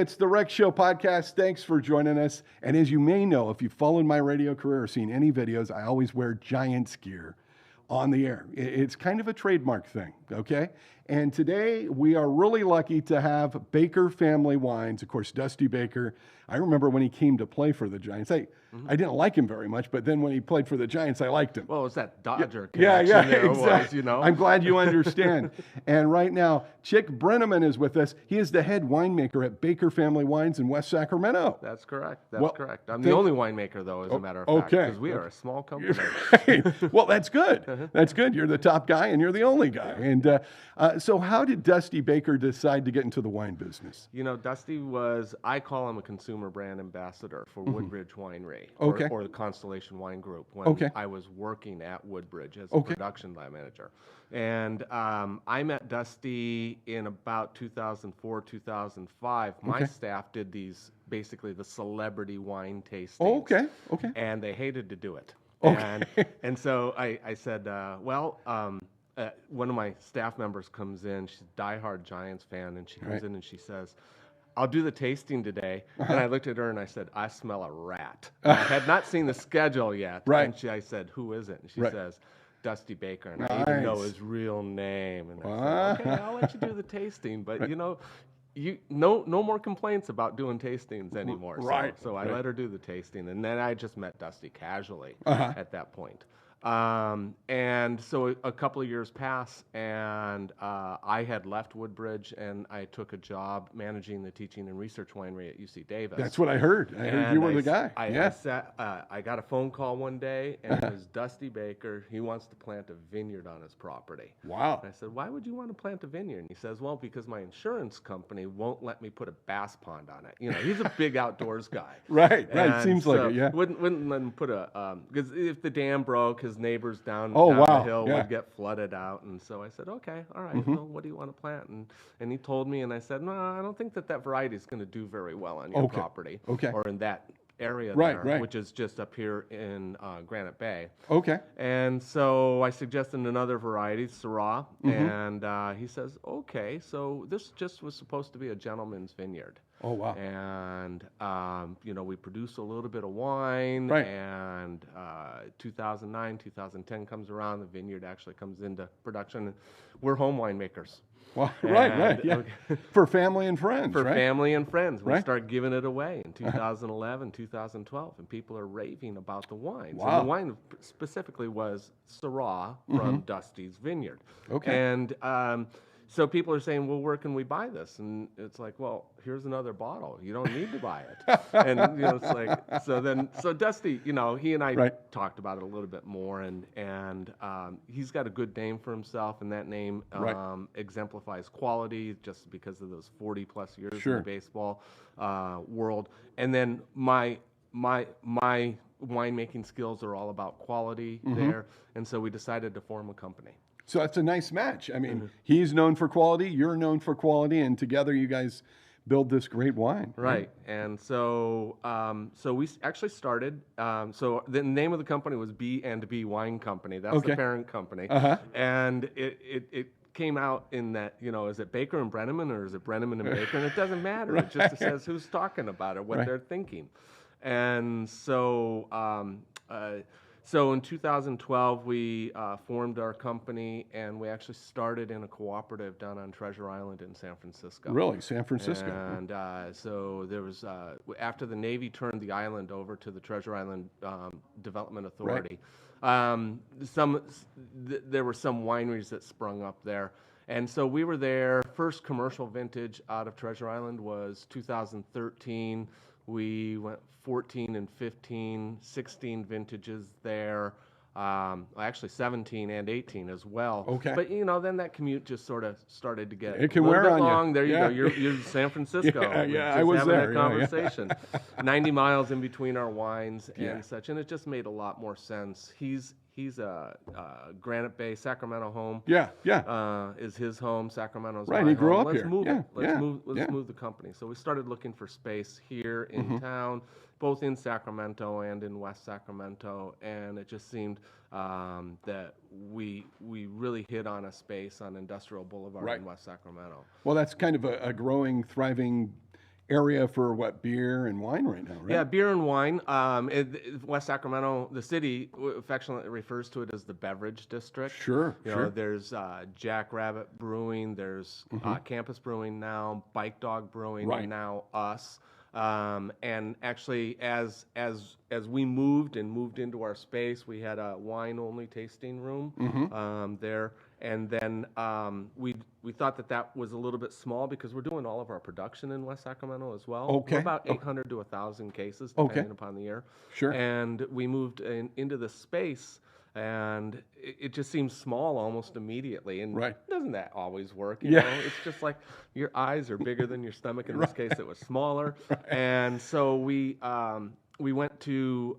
it's the Rec Show podcast. Thanks for joining us. And as you may know, if you've followed my radio career or seen any videos, I always wear Giants gear on the air. It's kind of a trademark thing, okay? And today we are really lucky to have Baker Family Wines. Of course, Dusty Baker. I remember when he came to play for the Giants. I didn't like him very much, but then when he played for the Giants, I liked him. Well, it was that Dodger Yeah, connection there exactly. was, you know. I'm glad you understand. And right now, Chick Brenneman is with us. He is the head winemaker at Baker Family Wines in West Sacramento. That's correct. That's correct. I'm the only winemaker, though, as a matter of fact, okay. because we are a small company. Well, that's good. That's good. You're the top guy, and you're the only guy. And so how did Dusty Baker decide to get into the wine business? You know, Dusty was, I call him a consumer brand ambassador for Woodbridge Winery, Okay. or the Constellation Wine Group, when Okay. I was working at Woodbridge as a production line manager. And I met Dusty in about 2004, 2005. My staff did basically the celebrity wine tastings. Okay. And they hated to do it. Okay. And so I said, one of my staff members comes in. She's a diehard Giants fan, and she comes in and she says, "I'll do the tasting today." And I looked at her and I said, "I smell a rat." I had not seen the schedule yet. Right. And I said, "Who is it?" And she Right. says, "Dusty Baker." And I even know his real name. And I said, "Okay, I'll let you do the tasting, but you know, no more complaints about doing tastings anymore." Right. So I let her do the tasting, and then I just met Dusty casually at that point. And so a couple of years pass, and I had left Woodbridge, and I took a job managing the teaching and research winery at UC Davis. That's what I heard. I heard you were the guy. I got a phone call one day, and it was Dusty Baker. He wants to plant a vineyard on his property. Wow. And I said, "Why would you want to plant a vineyard?" And he says, "Well, because my insurance company won't let me put a bass pond on it." You know, he's a big outdoors guy. Right. And Seems like it, yeah. Wouldn't let him put because if the dam broke, his neighbors down wow. the hill Yeah. would get flooded out. And so I said, "Okay, all right, well, what do you want to plant?" And he told me, and I said, "No, I don't think that variety is going to do very well on your property or in that area there, which is just up here in Granite Bay." Okay. And so I suggested another variety, Syrah, and he says, "Okay, so this just was supposed to be a gentleman's vineyard." Oh, wow. And, we produce a little bit of wine, and 2009, 2010 comes around, the vineyard actually comes into production, and we're home winemakers. Well, right, yeah. For family and friends, For family and friends. We Right. start giving it away in 2011, 2012, and people are raving about the wines. Wow. And the wine specifically was Syrah from Dusty's vineyard. Okay. And so people are saying, "Well, where can we buy this?" And it's like, "Well, here's another bottle. You don't need to buy it." And it's like, so Dusty, he and I talked about it a little bit more, and he's got a good name for himself, and that name exemplifies quality just because of those 40 plus years in the baseball world. And then my winemaking skills are all about quality there, and so we decided to form a company. So that's a nice match. I mean, he's known for quality, you're known for quality, and together you guys build this great wine. Right. And so we actually started, so the name of the company was B&B Wine Company. That's the parent company. And it came out in that, is it Baker and Brenneman, or is it Brenneman and Baker? And it doesn't matter. It just says who's talking about it, what they're thinking. And so in 2012, we formed our company, and we actually started in a cooperative down on Treasure Island in San Francisco. Really? San Francisco? And so there was, after the Navy turned the island over to the Treasure Island Development Authority, there were some wineries that sprung up there. And so we were there. First commercial vintage out of Treasure Island was 2013. We went 14 and 15, 16 vintages there. Actually 17 and 18 as well. Okay. But then that commute just sort of started to get It can a little wear bit on you. long. There you Yeah. go. You're San Francisco. Yeah, Just I was having there. that Yeah, yeah. conversation. 90 miles in between our wines and such, and it just made a lot more sense. He's a Granite Bay, Sacramento home. Is his home. Sacramento's right. my He grew home. up Let's here. move Yeah. it. Let's move the company. So we started looking for space here in town, both in Sacramento and in West Sacramento, and it just seemed that we really hit on a space on Industrial Boulevard in West Sacramento. Well, that's kind of a growing, thriving area for what, beer and wine right now, right? Yeah, beer and wine. West Sacramento, the city affectionately refers to it as the Beverage District. Sure, You sure. know, there's Jackrabbit Brewing, there's Campus Brewing now, Bike Dog Brewing, Right. and now us. And actually, as we moved into our space, we had a wine-only tasting room there. And then we thought that was a little bit small because we're doing all of our production in West Sacramento as well. Okay. We're about 800 to 1,000 cases, depending upon the year. Sure. And we moved into the space, and it just seems small almost immediately. And Right. doesn't that always work? Yeah. You know? It's just like your eyes are bigger than your stomach. In this case, it was smaller. And so we went to,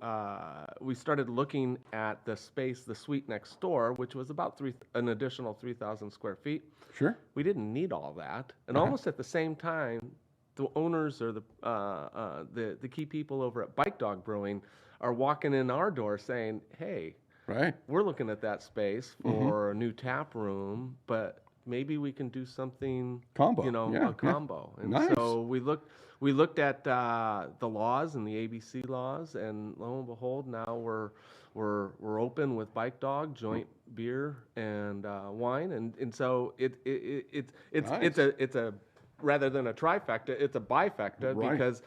we started looking at the space, the suite next door, which was about an additional 3,000 square feet. Sure. We didn't need all that. And almost at the same time, the owners or the key people over at Bike Dog Brewing are walking in our door saying, hey, Right. we're looking at that space for a new tap room, but maybe we can do something Combo. you know, Yeah, a combo. And Nice. so we looked at the laws and the ABC laws, and lo and behold, now we're open with Bike Dog, joint beer and wine, and so it's a rather than a trifecta, it's a bifecta Right. because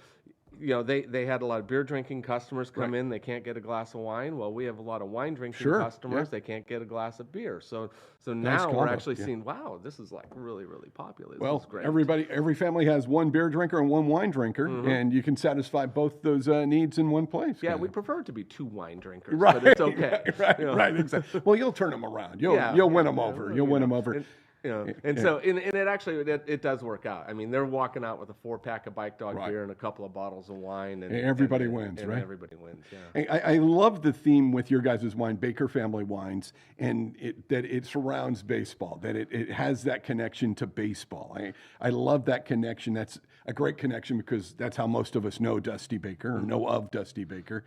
you know, they had a lot of beer drinking customers come Right. in, they can't get a glass of wine. Well, we have a lot of wine drinking Sure, customers, yeah. they can't get a glass of beer. So Nice now we're combo, actually yeah. seeing, wow, this is like really, really popular. This Well, is great. every family has one beer drinker and one wine drinker, and you can satisfy both those needs in one place. Yeah, kinda. we prefer it to be two wine drinkers, Right, but it's okay. right, you know. right, exactly. Well, you'll turn them around. You'll Yeah, win them yeah, over. you You'll win know, them over. And, you know, and so it actually it does work out. I mean, they're walking out with a 4-pack of Bike Dog Right. beer and a couple of bottles of wine, and Everybody and- wins, and right? Everybody wins. Yeah. Hey, I love the theme with your guys' wine, Baker Family Wines, and that it surrounds baseball, that it has that connection to baseball. I love that connection. That's a great connection because that's how most of us know Dusty Baker or know of Dusty Baker.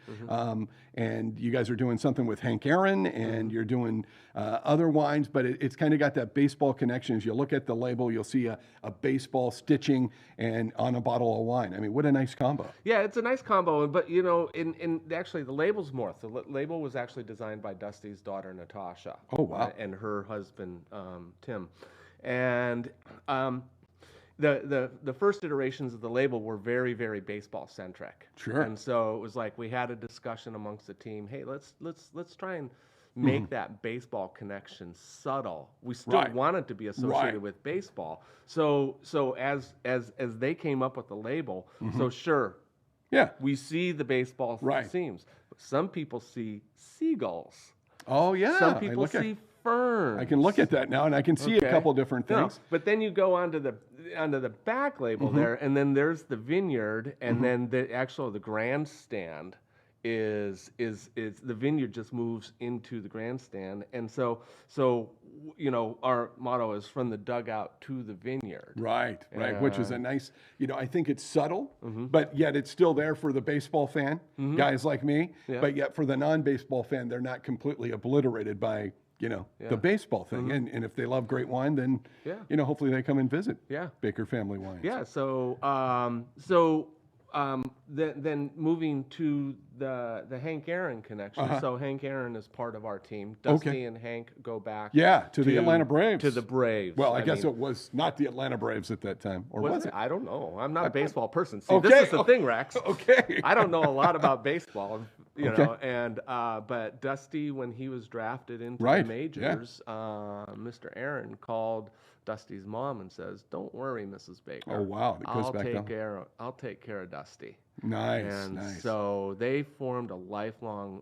And you guys are doing something with Hank Aaron, and you're doing other wines, but it's kind of got that baseball connection. As you look at the label, you'll see a baseball stitching and on a bottle of wine. I mean, what a nice combo. Yeah, it's a nice combo, but you know, in actually the label's more. The label was actually designed by Dusty's daughter Natasha. Oh, wow. And her husband Tim, and the first iterations of the label were very, very baseball centric. Sure. And so it was like we had a discussion amongst the team. Hey, let's try and make that baseball connection subtle. We still Right. want it to be associated Right. with baseball. So as they came up with the label, so sure, Yeah. we see the baseball Right. seams. But some people see seagulls. Oh, yeah. Some people see ferns. I can look at that now, and I can see a Okay. couple different No, things. but then you go onto the back label there, and then there's the vineyard, and then the grandstand is the vineyard just moves into the grandstand, and so you know, our motto is from the dugout to the vineyard. Right, which is a nice, you know, I think it's subtle, but yet it's still there for the baseball fan, guys like me, Yeah. but yet for the non-baseball fan, they're not completely obliterated by, you know, the baseball thing. And if they love great wine, then, Yeah. you know, hopefully they come and visit Yeah. Baker Family Wines. Yeah. Then moving to the Hank Aaron connection. So Hank Aaron is part of our team. Dusty and Hank go back. Yeah, to the Atlanta Braves. To the Braves. Well, I guess it was not the Atlanta Braves at that time, or was it? I don't know. I'm not a baseball person. See, Okay. this is the thing, Rex. Okay. I don't know a lot about baseball, you Okay. know. And but Dusty, when he was drafted into Right, the majors, Mr. Aaron called Dusty's mom and says, "Don't worry, Mrs. Baker. Oh, wow. It goes I'll back take down. care. I'll take care of Dusty." Nice, And nice. so they formed a lifelong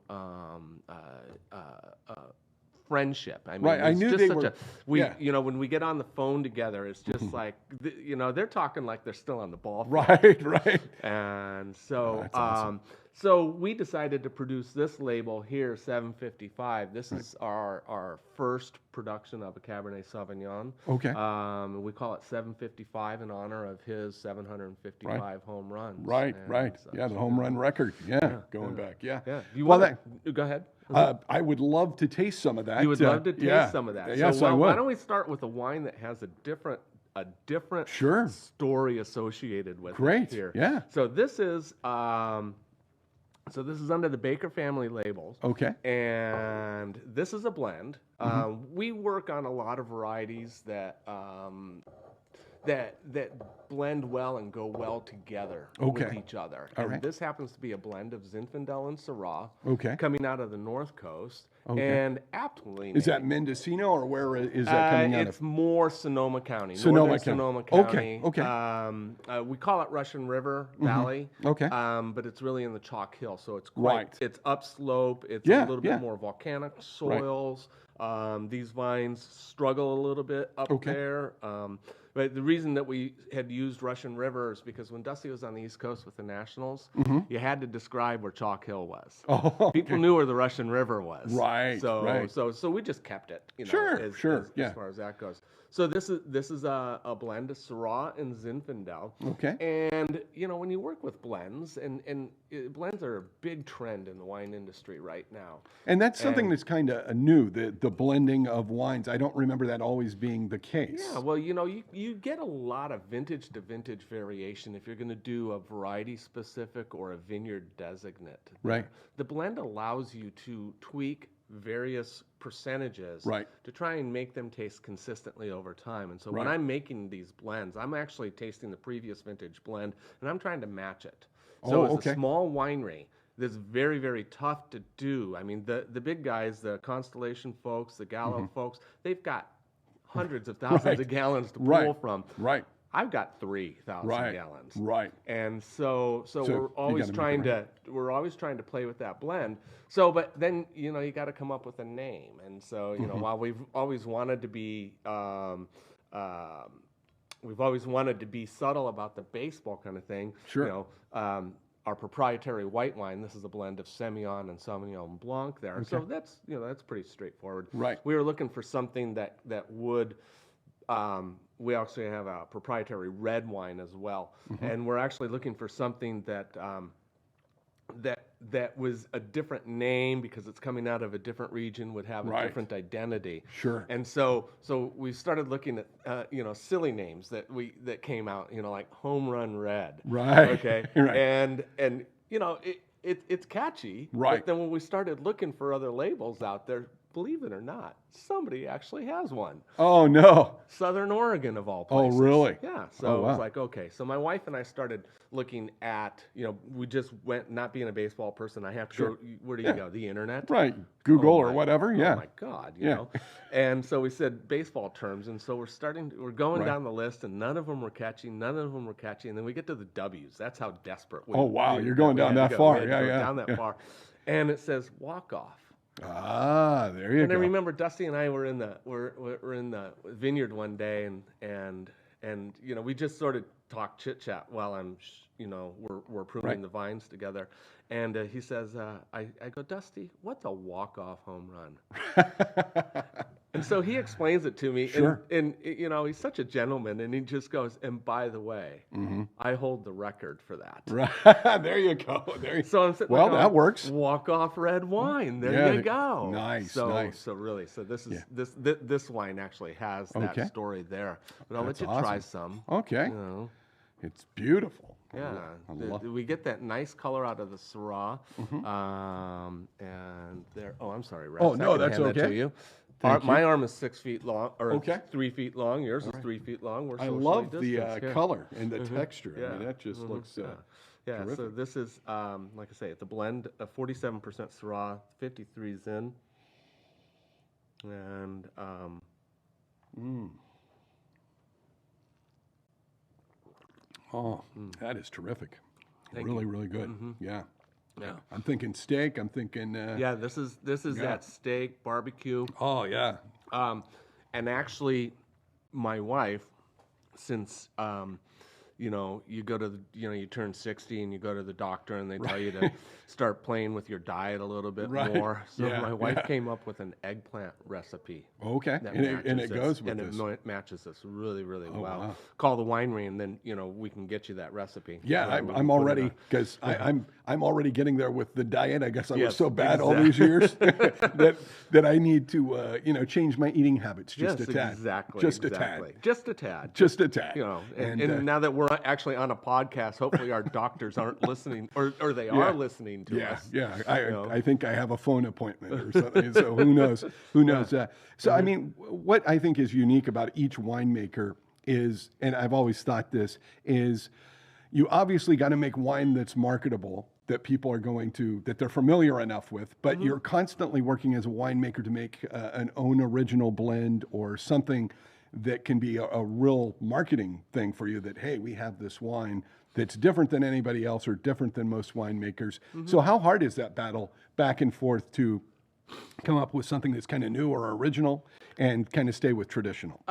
friendship. I mean, Right, I it's knew just they such were- yeah. you know, when we get on the phone together, it's just like, you know, they're talking like they're still on the ball field. Right, right. And so, that's awesome. so we decided to produce this label here, 755. This is our first production of a Cabernet Sauvignon. Okay. We call it 755 in honor of his 755 home runs. Right, and right. such. Yeah, the home run record. Yeah, going back. Yeah. Yeah. You Well, want go ahead. I would love to taste some of that. You would love to taste yeah. some of that. Yes, so I would. why don't we start with a wine that has a different a different Sure. story associated with Great. it here. Yeah. So this is under the Baker family labels. Okay. And this is a blend. We work on a lot of varieties that that blend well and go well together with each other. And this happens to be a blend of Zinfandel and Syrah coming out of the North Coast and aptly named. Is that Mendocino or where is that coming out of? It's more Sonoma County. Sonoma Sonoma County. County. Okay. We call it Russian River Valley. Okay. But it's really in the Chalk Hill, so it's it's upslope. It's a little bit more volcanic soils. These vines struggle a little bit up there. But the reason that we had used Russian River is because when Dusty was on the East Coast with the Nationals, you had to describe where Chalk Hill was. People knew where the Russian River was. Right. So we just kept it. As far as that goes. So this is a blend of Syrah and Zinfandel. Okay. And when you work with blends, and blends are a big trend in the wine industry right now. And that's something that's kind of new, the blending of wines. I don't remember that always being the case. Yeah, well, you get a lot of vintage to vintage variation if you're going to do a variety specific or a vineyard designate. Right. The blend allows you to tweak various percentages to try and make them taste consistently over time. And so when I'm making these blends, I'm actually tasting the previous vintage blend and I'm trying to match it. So it's a small winery that's very, very tough to do. I mean, the big guys, the Constellation folks, the Gallo folks, they've got hundreds of thousands of gallons to pull from. Right. I've got 3,000 gallons. Right. And so we're always trying to play with that blend. So, but then you got to come up with a name. And so while we've always wanted to be subtle about the baseball kind of thing. Sure. Our proprietary white wine. This is a blend of Semillon and Sauvignon Blanc there. So that's that's pretty straightforward. Right. We were looking for something that would. We actually have a proprietary red wine as well, and we're actually looking for something that that was a different name because it's coming out of a different region, would have a different identity. Sure. And so we started looking at silly names that came out, like Home Run Red. Right. Okay. Right. And it's catchy. Right. But then when we started looking for other labels out there, believe it or not, somebody actually has one. Oh, no. Southern Oregon, of all places. Oh, really? Yeah. So it was like, okay. So my wife and I started looking at, we just went, not being a baseball person, I have to go, where do you go? The internet? Right. Google or whatever. Yeah. Oh, my God. You know? And so we said baseball terms. And so we're going down the list, and none of them were catchy. And then we get to the W's. That's how desperate we Oh, wow. You're going down that far. Down that far. And it says walk off. Ah, there you go. And I remember Dusty and I were in the vineyard one day, and we just sort of talk chit chat while we're pruning the vines together, and he says, I go, Dusty, what's a walk-off home run? And so he explains it to me, and he's such a gentleman, and he just goes, and by the way, I hold the record for that. Right. There you go. So I'm sitting well, there going, that works. Walk-off red wine. There you go. Nice. So this wine actually has that story there. But I'll let you try some. Okay. It's beautiful. Yeah, we get that nice color out of the Syrah, and there. Oh, I'm sorry, Rex. Oh no, that's okay. That to you. My arm is 6 feet long, or 3 feet long. Yours is 3 feet long. I love the color and the texture. I mean, that just looks. Yeah. So this is, like I say, it's a blend of 47% Syrah, 53 Zin, and. Oh, that is terrific. Really, really good. Yeah. Yeah. I'm thinking steak. I'm thinking. This is that steak barbecue. Oh yeah. And actually, my wife, since you go to you turn 60 and you go to the doctor and they tell you to start playing with your diet a little bit more. So my wife came up with an eggplant recipe. Okay, and it goes with this. And it matches this really, really well. Wow. Call the winery and then we can get you that recipe. Yeah, I'm already because I'm already getting there with the diet. I guess I was so bad all these years that I need to change my eating habits just a tad. Just a tad. And now that we're actually on a podcast, hopefully our doctors aren't listening, or they are listening to us. Yeah, I think I have a phone appointment or something. So who knows? So I mean, what I think is unique about each winemaker is, and I've always thought this, is you obviously got to make wine that's marketable, that people are that they're familiar enough with, but you're constantly working as a winemaker to make an own original blend or something that can be a real marketing thing for you, that, hey, we have this wine that's different than anybody else or different than most winemakers. So how hard is that battle back and forth to come up with something that's kind of new or original and kind of stay with traditional?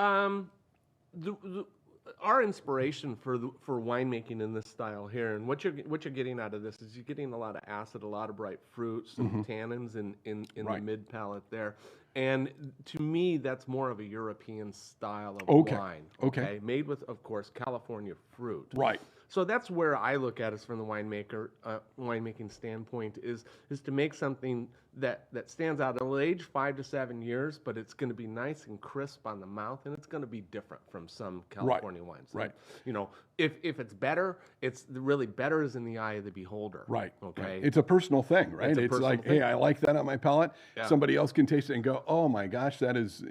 Our inspiration for winemaking in this style here, and what you're getting out of this is you're getting a lot of acid, a lot of bright fruits, some tannins in the mid palate there. And to me, that's more of a European style of wine. Okay. Made with, of course, California fruit. Right. So that's where I look at it from the winemaking standpoint is to make something that standds out. It'll age 5 to 7 years, but it's going to be nice and crisp on the mouth, and it's going to be different from some California wines. Right. If it's better, it's really better is in the eye of the beholder. Right. Okay. Right. It's a personal thing, right? It's like, hey, I like that on my palate. Yeah. Somebody else can taste it and go, oh my gosh, that is,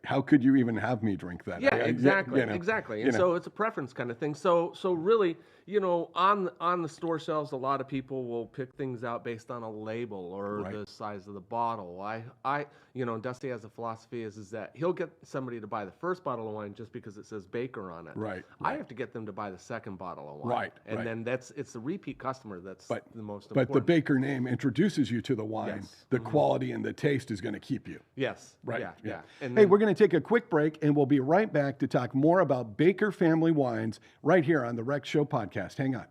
how could you even have me drink that? Yeah, exactly. Exactly. And so it's a preference kind of thing. So really, on the store shelves, a lot of people will pick things out based on a label or the size of the bottle. Dusty has a philosophy is that he'll get somebody to buy the first bottle of wine just because it says Baker on it. Right. I have to get them to buy the second bottle of wine. And then it's the repeat customer that's the most important. But the Baker name introduces you to the wine. Yes. The quality and the taste is going to keep you. Yes. Right. Yeah. And hey, we're going to take a quick break, and we'll be right back to talk more about Baker family wines right here on the Rex Show podcast. Hang on.